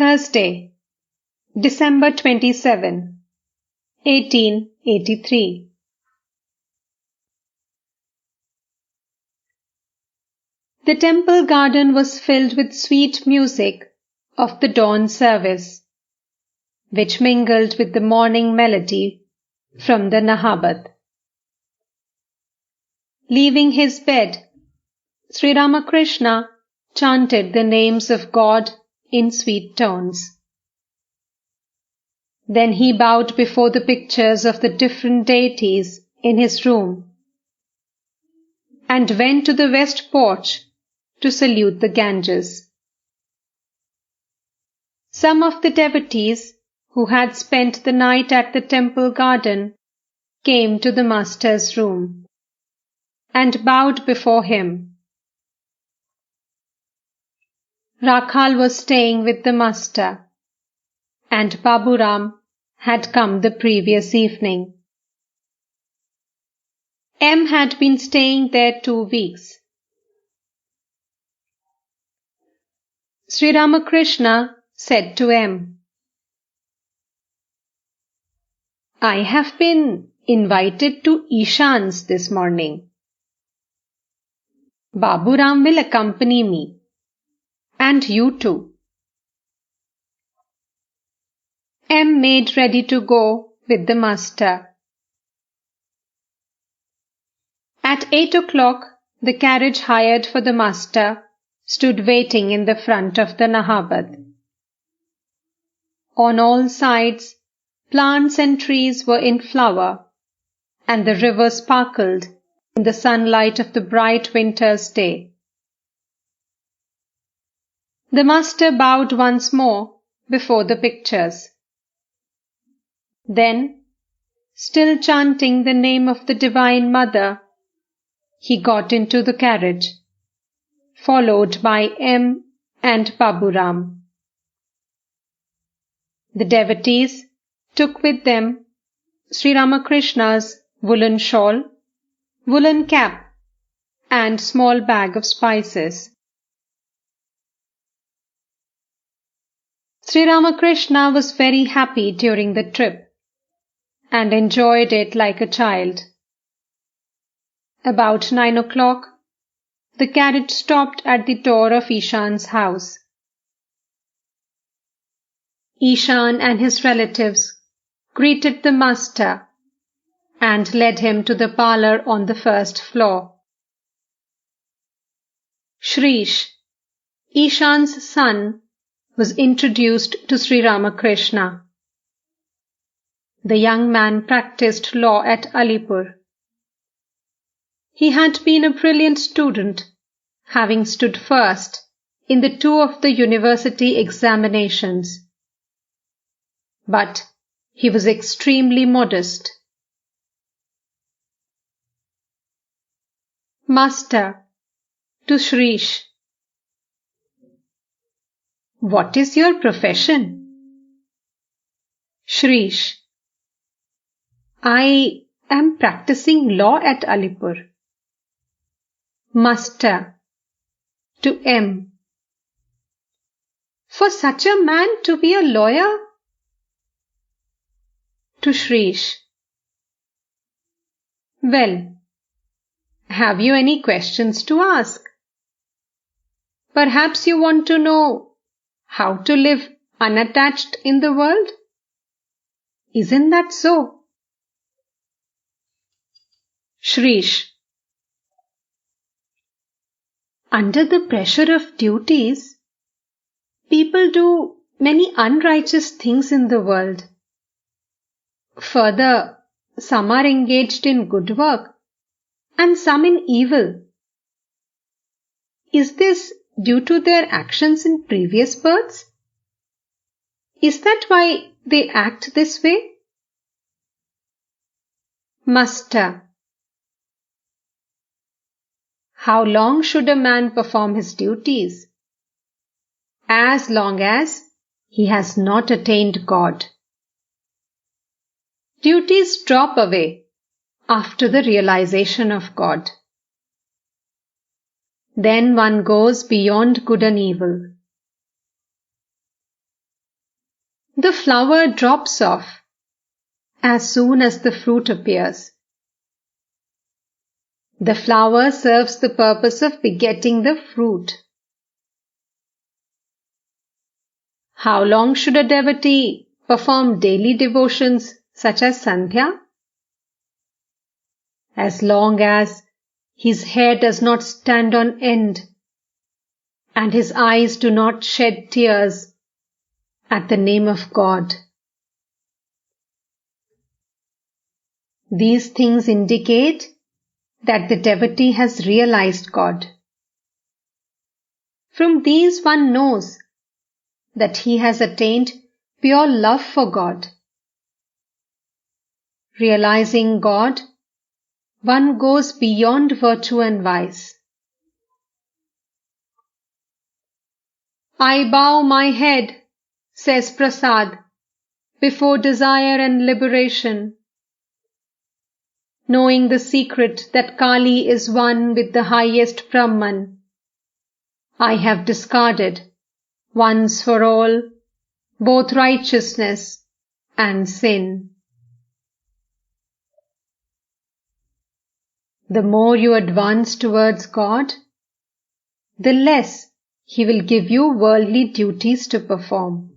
Thursday, December 27, 1883. The temple garden was filled with sweet music of the dawn service, which mingled with the morning melody from the Nahabat. Leaving his bed, Sri Ramakrishna chanted the names of God in sweet tones. Then he bowed before the pictures of the different deities in his room and went to the west porch to salute the Ganges. Some of the devotees who had spent the night at the temple garden came to the master's room and bowed before him. Rakhal was staying with the master, and Baburam had come the previous evening. M had been staying there 2 weeks. Sri Ramakrishna said to M, "I have been invited to Ishan's this morning. Baburam will accompany me, and you too." M made ready to go with the master. At 8 o'clock, the carriage hired for the master stood waiting in the front of the Nahabat. On all sides, plants and trees were in flower, and the river sparkled in the sunlight of the bright winter's day. The master bowed once more before the pictures. Then, still chanting the name of the Divine Mother, he got into the carriage, followed by M and Baburam. The devotees took with them Sri Ramakrishna's woolen shawl, woolen cap, and small bag of spices. Sri Ramakrishna was very happy during the trip and enjoyed it like a child. About 9 o'clock, the carriage stopped at the door of Ishan's house. Ishan and his relatives greeted the master and led him to the parlour on the first floor. Shrish, Ishan's son, was introduced to Sri Ramakrishna. The young man practiced law at Alipur. He had been a brilliant student, having stood first in the 2 of the university examinations. But he was extremely modest. Master, to Shrish, "What is your profession?" Shrish, "I am practicing law at Alipur." Master, to M, "For such a man to be a lawyer?" To Shrish, "Well, have you any questions to ask? Perhaps you want to know how to live unattached in the world? Isn't that so?" Shrish, "Under the pressure of duties, people do many unrighteous things in the world. Further, some are engaged in good work and some in evil. Is this due to their actions in previous births? Is that why they act this way?" Master, "How long should a man perform his duties? As long as he has not attained God. Duties drop away after the realization of God. Then one goes beyond good and evil. The flower drops off as soon as the fruit appears. The flower serves the purpose of begetting the fruit. How long should a devotee perform daily devotions such as Sandhya? As long as his hair does not stand on end and his eyes do not shed tears at the name of God. These things indicate that the devotee has realized God. From these one knows that he has attained pure love for God. Realizing God, one goes beyond virtue and vice. I bow my head, says Prasad, before desire and liberation, knowing the secret that Kali is one with the highest Brahman. I have discarded, once for all, both righteousness and sin. The more you advance towards God, the less He will give you worldly duties to perform.